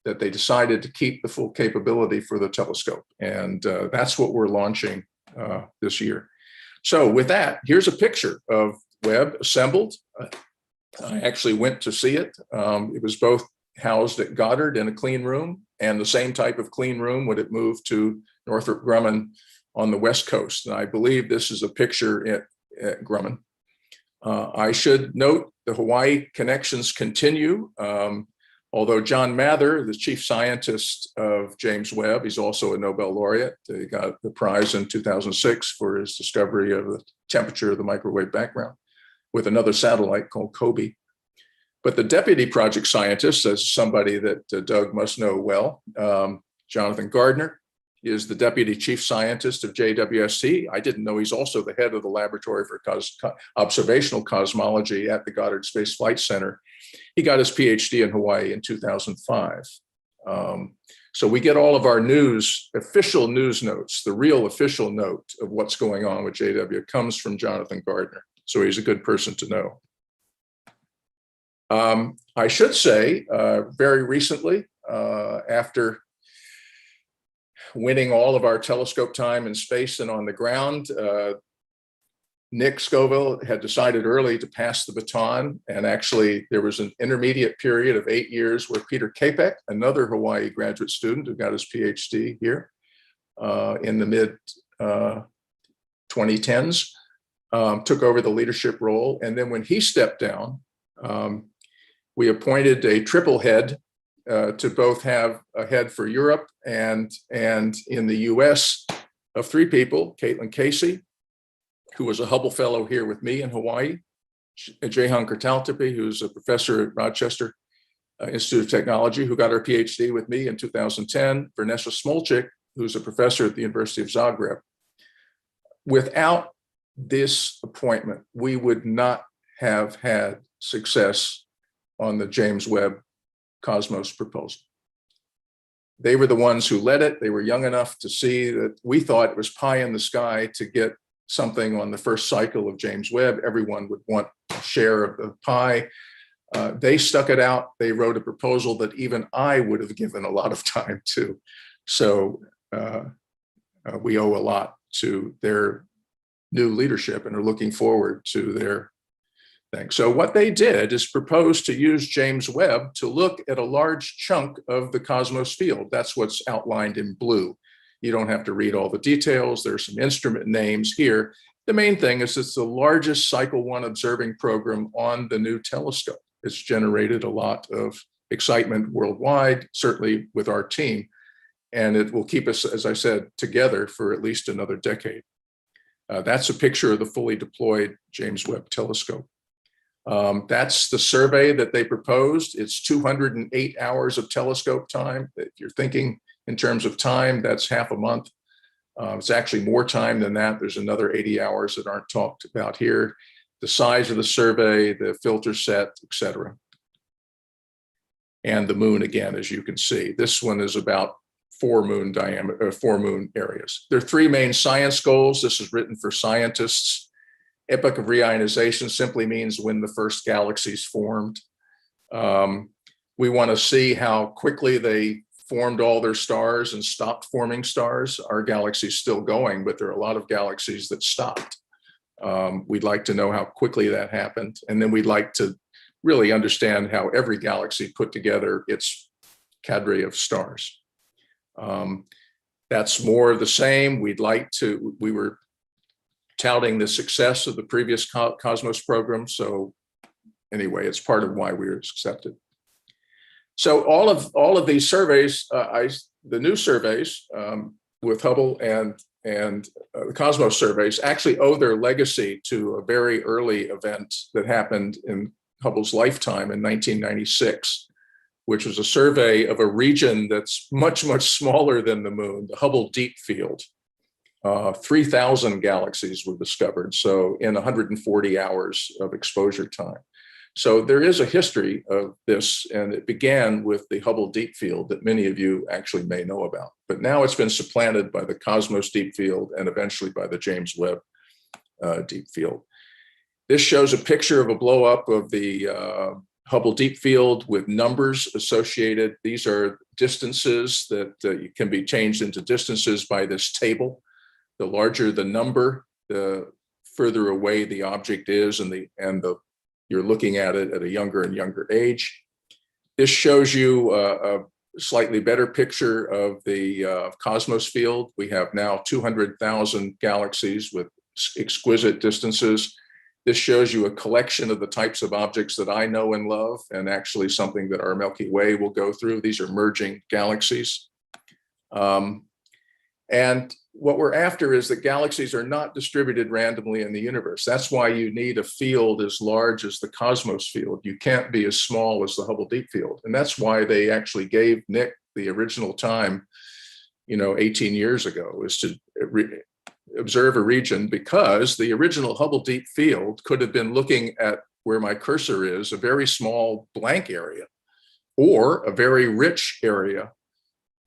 that they decided to keep the full capability for the telescope. And that's what we're launching this year. So with that, here's a picture of Webb assembled. I actually went to see it. It was both housed at Goddard in a clean room, and the same type of clean room when it moved to Northrop Grumman on the West Coast. And I believe this is a picture at Grumman. I should note the Hawaii connections continue. Although John Mather, the chief scientist of James Webb, he's also a Nobel laureate. He got the prize in 2006 for his discovery of the temperature of the microwave background with another satellite called COBE. But the deputy project scientist, as somebody that Doug must know well, Jonathan Gardner, is the deputy chief scientist of JWST. I didn't know he's also the head of the Laboratory for Observational Cosmology at the Goddard Space Flight Center. He got his PhD in Hawaii in 2005. So we get all of our news, official news notes, the real official note of what's going on with JW comes from Jonathan Gardner. So he's a good person to know. I should say, very recently, after winning all of our telescope time in space and on the ground, Nick Scoville had decided early to pass the baton. And actually, there was an intermediate period of 8 years where Peter Capek, another Hawaii graduate student who got his PhD here in the mid 2010s, took over the leadership role. And then when he stepped down, we appointed a triple head to both have a head for Europe and in the US of 3 people, Caitlin Casey, who was a Hubble Fellow here with me in Hawaii, Jehan Kurtaltepe, who's a professor at Rochester Institute of Technology, who got her PhD with me in 2010, Vanessa Smolczyk, who's a professor at the University of Zagreb. Without this appointment, we would not have had success on the James Webb Cosmos proposal. They were the ones who led it. They were young enough to see that we thought it was pie in the sky to get something on the first cycle of James Webb. Everyone would want a share of the pie. They stuck it out. They wrote a proposal that even I would have given a lot of time to. So we owe a lot to their new leadership and are looking forward to their thing. So what they did is propose to use James Webb to look at a large chunk of the cosmos field. That's what's outlined in blue. You don't have to read all the details. There's some instrument names here. The main thing is it's the largest cycle 1 observing program on the new telescope. It's generated a lot of excitement worldwide, certainly with our team. And it will keep us, as I said, together for at least another decade. That's a picture of the fully deployed James Webb telescope. That's the survey that they proposed. It's 208 hours of telescope time. If you're thinking in terms of time, that's half a month. It's actually more time than that. There's another 80 hours that aren't talked about here. The size of the survey, the filter set, et cetera. And the moon again, as you can see. This one is about 4 moon diameter, 4 moon areas. There are 3 main science goals. This is written for scientists. Epoch of reionization simply means when the first galaxies formed. We want to see how quickly they formed all their stars and stopped forming stars. Our galaxy is still going, but there are a lot of galaxies that stopped. We'd like to know how quickly that happened. And then we'd like to really understand how every galaxy put together its cadre of stars. That's more of the same. We were touting the success of the previous Cosmos program. So anyway, it's part of why we were accepted. So all of these surveys, the new surveys with Hubble and the Cosmos surveys actually owe their legacy to a very early event that happened in Hubble's lifetime in 1996, which was a survey of a region that's much, much smaller than the moon, the Hubble Deep Field. 3,000 galaxies were discovered, so in 140 hours of exposure time. So there is a history of this, and it began with the Hubble Deep Field that many of you actually may know about. But now it's been supplanted by the Cosmos Deep Field and eventually by the James Webb Deep Field. This shows a picture of a blow up of the Hubble Deep Field with numbers associated. These are distances that can be changed into distances by this table. The larger the number, the further away the object is, and you're looking at it at a younger and younger age. This shows you a slightly better picture of the cosmos field. We have now 200,000 galaxies with exquisite distances. This shows you a collection of the types of objects that I know and love, and actually something that our Milky Way will go through. These are merging galaxies. And what we're after is that galaxies are not distributed randomly in the universe. That's why you need a field as large as the cosmos field. You can't be as small as the Hubble Deep Field. And that's why they actually gave Nick the original time, 18 years ago, is to observe a region, because the original Hubble Deep Field could have been looking at where my cursor is, a very small blank area, or a very rich area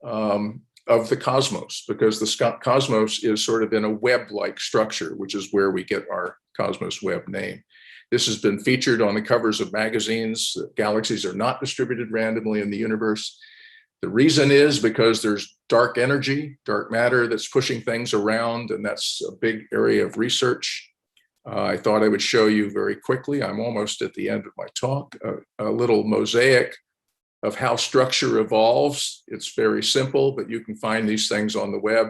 of the cosmos, because the cosmos is sort of in a web-like structure, which is where we get our Cosmos-Webb name. This has been featured on the covers of magazines. Galaxies are not distributed randomly in the universe. The reason is because there's dark energy, dark matter that's pushing things around, and that's a big area of research. I thought I would show you very quickly, I'm almost at the end of my talk, a little mosaic of how structure evolves. It's very simple, but you can find these things on the web.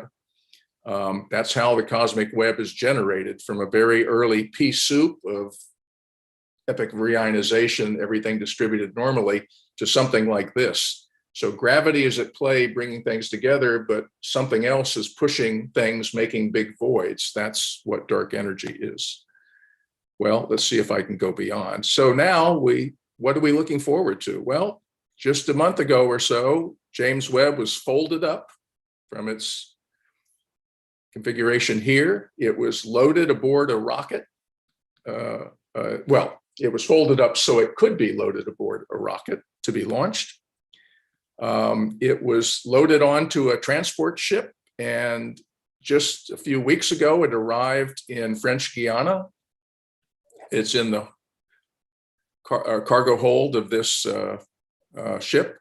That's how the cosmic web is generated, from a very early pea soup of epic reionization, everything distributed normally, to something like this. So gravity is at play, bringing things together, but something else is pushing things, making big voids. That's what dark energy is. Well, let's see if I can go beyond. So now what are we looking forward to? Well, just a month ago or so, James Webb was folded up from its configuration here. It was loaded aboard a rocket. Well, it was folded up so it could be loaded aboard a rocket to be launched. It was loaded onto a transport ship, and just a few weeks ago, it arrived in French Guiana. It's in the cargo hold of this ship.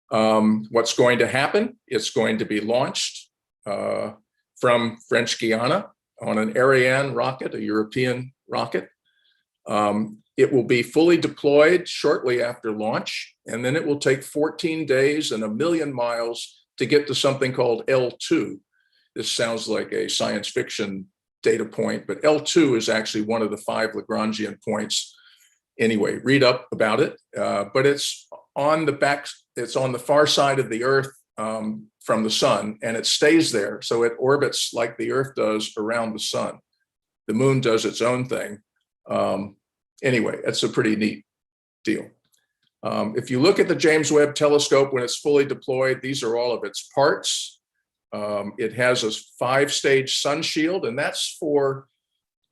What's going to happen? It's going to be launched from French Guiana on an Ariane rocket, a European rocket. It will be fully deployed shortly after launch, and then it will take 14 days and 1,000,000 miles to get to something called L2. This sounds like a science fiction data point, but L2 is actually one of the 5 Lagrangian points. Anyway, read up about it, but it's on the far side of the Earth from the sun, and it stays there. So it orbits like the Earth does around the sun. The moon does its own thing. Anyway, it's a pretty neat deal. If you look at the James Webb Telescope when it's fully deployed, these are all of its parts. It has a 5-stage sun shield, and that's for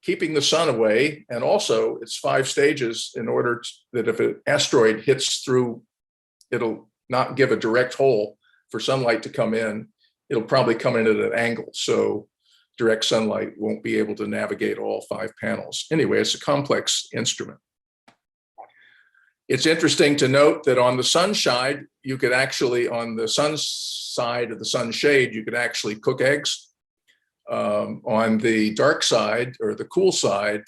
keeping the sun away. And also it's 5 stages in order that if an asteroid hits through, it'll not give a direct hole for sunlight to come in. It'll probably come in at an angle. So direct sunlight won't be able to navigate all 5 panels. Anyway, it's a complex instrument. It's interesting to note that on the sunshine, you could actually, on the sun side of the sunshade, you could actually cook eggs. On the dark side or the cool side,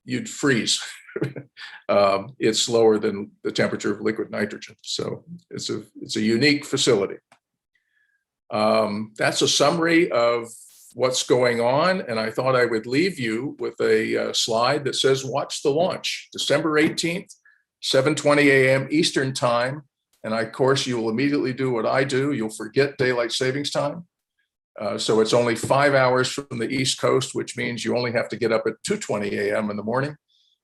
you'd freeze. It's lower than the temperature of liquid nitrogen. So it's a unique facility. That's a summary of what's going on. And I thought I would leave you with a slide that says, watch the launch, December 18th, 7:20 a.m. Eastern time. And of course, you will immediately do what I do. You'll forget daylight savings time. So it's only 5 hours from the East Coast, which means you only have to get up at 2:20 a.m. in the morning,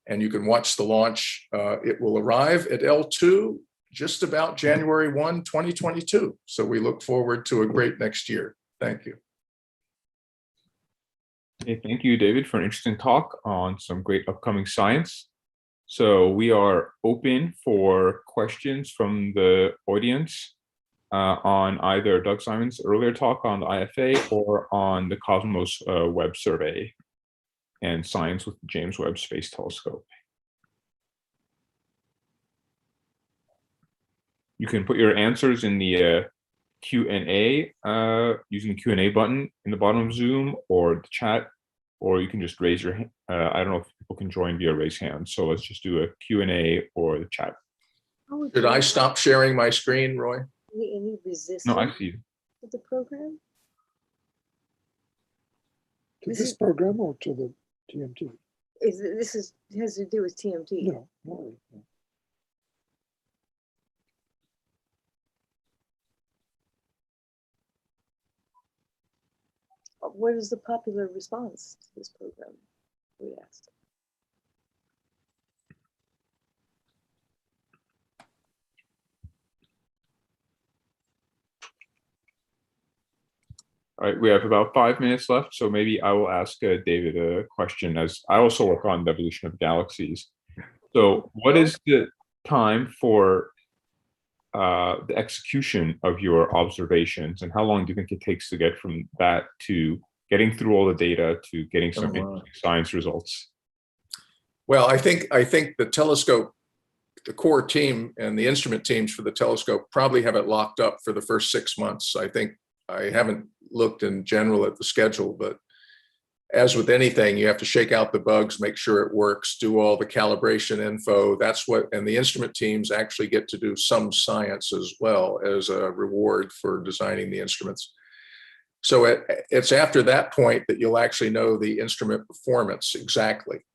and you can watch the launch. It will arrive at L2 just about January 1, 2022. So we look forward to a great next year. Thank you. Okay, thank you, David, for an interesting talk on some great upcoming science. So we are open for questions from the audience on either Doug Simon's earlier talk on the IFA or on the Cosmos-Webb survey and science with the James Webb Space Telescope. You can put your answers in the Q&A using the Q&A button in the bottom of Zoom or the chat, or you can just raise your hand. I don't know if people can join via raise hand, so let's just do a Q&A or the chat. Did I stop sharing my screen, Roy? Any resistance No, I see. to the program? To this program or to the TMT? has to do with TMT. No. What is the popular response to this program? We asked. All right, we have about 5 minutes left, so maybe I will ask David a question, as I also work on the evolution of galaxies. So what is the time for the execution of your observations, and how long do you think it takes to get from that to getting through all the data to getting some interesting science results? Well, I think the telescope, the core team and the instrument teams for the telescope probably have it locked up for the first 6 months. I think I haven't looked in general at the schedule, but as with anything, you have to shake out the bugs, make sure it works, do all the calibration info. That's what, and the instrument teams actually get to do some science as well as a reward for designing the instruments. So it's after that point that you'll actually know the instrument performance exactly.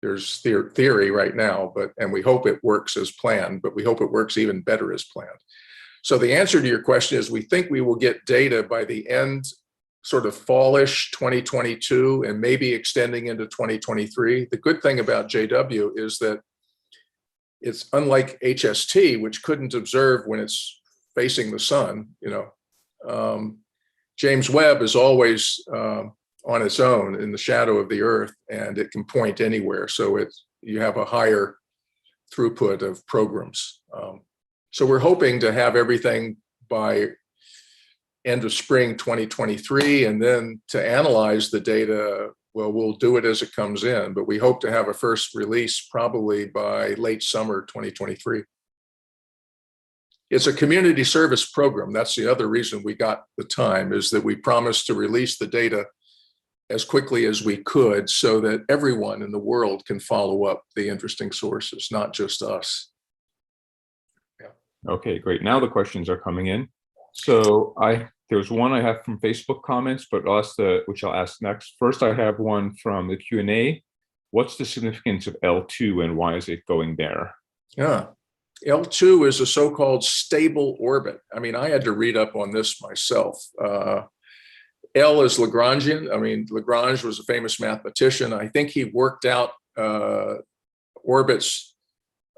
There's theory right now, and we hope it works as planned, but we hope it works even better as planned. So the answer to your question is we think we will get data by the end, sort of fallish 2022, and maybe extending into 2023. The good thing about JW is that it's unlike HST, which couldn't observe when it's facing the sun. James Webb is always on its own in the shadow of the Earth, and it can point anywhere. So you have a higher throughput of programs. So we're hoping to have everything by end of spring 2023, and then to analyze the data, well, we'll do it as it comes in, but we hope to have a first release probably by late summer 2023. It's a community service program. That's the other reason we got the time, is that we promised to release the data as quickly as we could so that everyone in the world can follow up the interesting sources, not just us. Okay, great. Now the questions are coming in. So there's one I have from Facebook comments, but which I'll ask next. First, I have one from the Q&A. What's the significance of L2 and why is it going there? Yeah, L2 is a so-called stable orbit. I mean, I had to read up on this myself. L is Lagrangian. I mean, Lagrange was a famous mathematician. I think he worked out orbits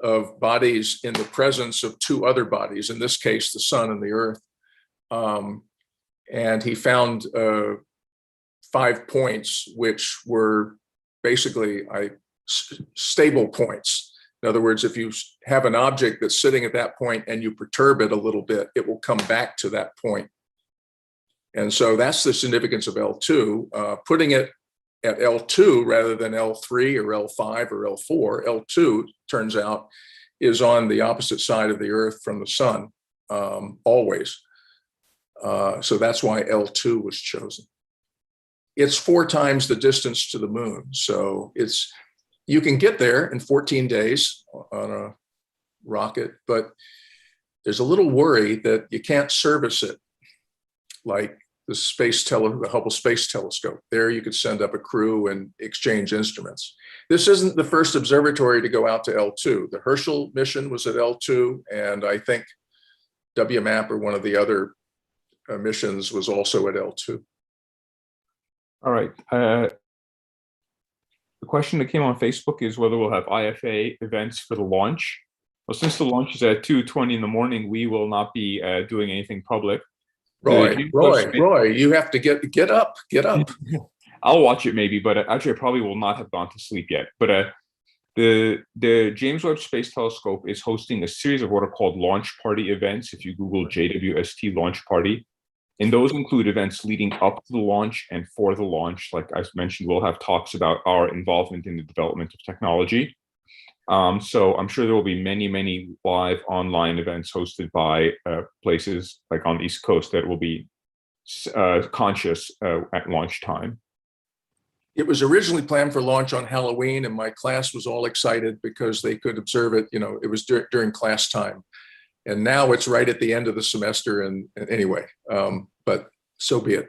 of bodies in the presence of two other bodies, in this case, the sun and the Earth. And he found 5 points, which were basically stable points. In other words, if you have an object that's sitting at that point and you perturb it a little bit, it will come back to that point. And so that's the significance of L2. Putting it at L2 rather than L3 or L5 or L4, L2 turns out is on the opposite side of the Earth from the sun, always. So that's why L2 was chosen. It's 4 times the distance to the moon. So you can get there in 14 days on a rocket, but there's a little worry that you can't service it like the Hubble Space Telescope. There you could send up a crew and exchange instruments. This isn't the first observatory to go out to L2. The Herschel mission was at L2, and I think WMAP, or one of the other missions, was also at L2. All right. The question that came on Facebook is whether we'll have IFA events for the launch. Well, since the launch is at 2:20 in the morning, we will not be doing anything public. Roy, you have to get up. I'll watch it maybe, but actually I probably will not have gone to sleep yet. But the James Webb Space Telescope is hosting a series of what are called launch party events. If you Google JWST launch party, and those include events leading up to the launch and for the launch. Like I mentioned, we'll have talks about our involvement in the development of technology. So I'm sure there will be many, many live online events hosted by places like on the East Coast that will be conscious at launch time. It was originally planned for launch on Halloween, and my class was all excited because they could observe it. It was during class time. And now it's right at the end of the semester. And anyway, but so be it.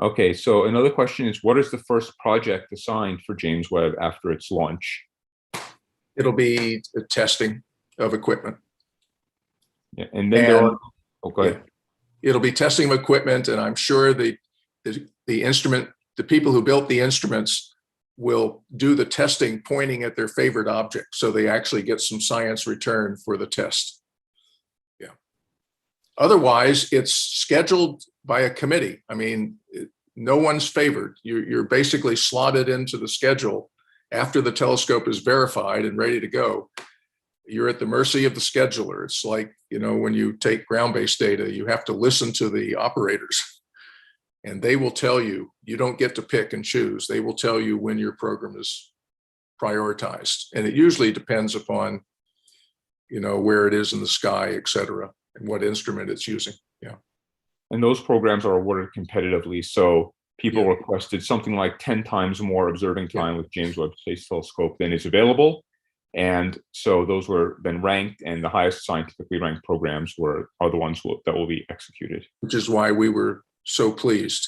Okay, so another question is, what is the first project assigned for James Webb after its launch? It'll be the testing of equipment. Yeah, and then there And- are, oh, go ahead. It'll be testing of equipment, and I'm sure the people who built the instruments will do the testing pointing at their favorite object, so they actually get some science return for the test. Yeah. Otherwise, it's scheduled by a committee. I mean, no one's favored. You're basically slotted into the schedule after the telescope is verified and ready to go. You're at the mercy of the scheduler. It's like, when you take ground-based data, you have to listen to the operators, and they will tell you. You don't get to pick and choose. They will tell you when your program is prioritized, and it usually depends upon, where it is in the sky, et cetera, and what instrument it's using. Yeah. And those programs are awarded competitively. So people Yeah. requested something like 10 times more observing time with James Webb Space Telescope than is available. And so those were then ranked, and the highest scientifically ranked programs are the ones that will be executed. Which is why we were so pleased.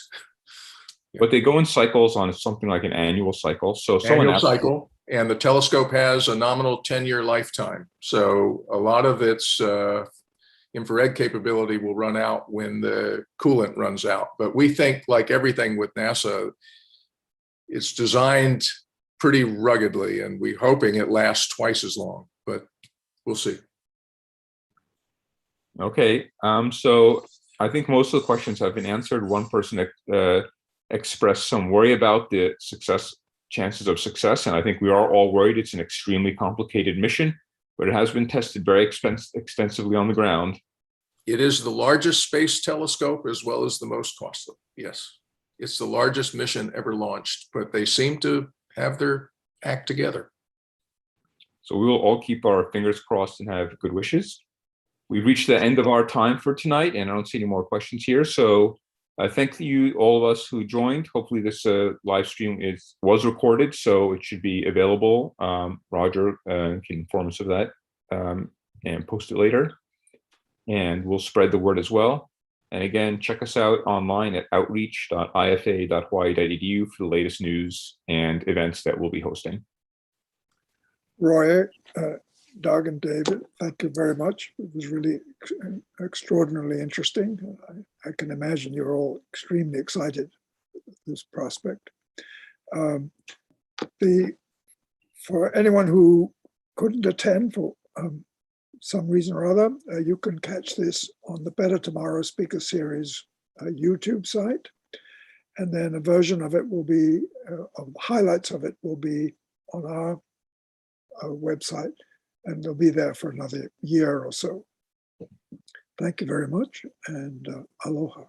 But they go in cycles on something like an annual cycle. So Annual cycle, and the telescope has a nominal 10-year lifetime. So a lot of its infrared capability will run out when the coolant runs out. But we think, like everything with NASA, it's designed pretty ruggedly, and we're hoping it lasts twice as long, but we'll see. Okay, so I think most of the questions have been answered. One person expressed some worry about the chances of success, and I think we are all worried. It's an extremely complicated mission, but it has been tested very extensively on the ground. It is the largest space telescope as well as the most costly. Yes, it's the largest mission ever launched, but they seem to have their act together. So we will all keep our fingers crossed and have good wishes. We've reached the end of our time for tonight, and I don't see any more questions here. So thank you, all of us who joined. Hopefully this live stream was recorded, so it should be available. Roger can inform us of that and post it later. And we'll spread the word as well. And again, check us out online at outreach.ifa.hawaii.edu for the latest news and events that we'll be hosting. Roy, Doug, and David, thank you very much. It was really extraordinarily interesting. I can imagine you're all extremely excited with this prospect. For anyone who couldn't attend for some reason or other, you can catch this on the Better Tomorrow Speaker Series YouTube site. And then a version of it will be, highlights of it will be on our website, and they'll be there for another year or so. Thank you very much, and aloha.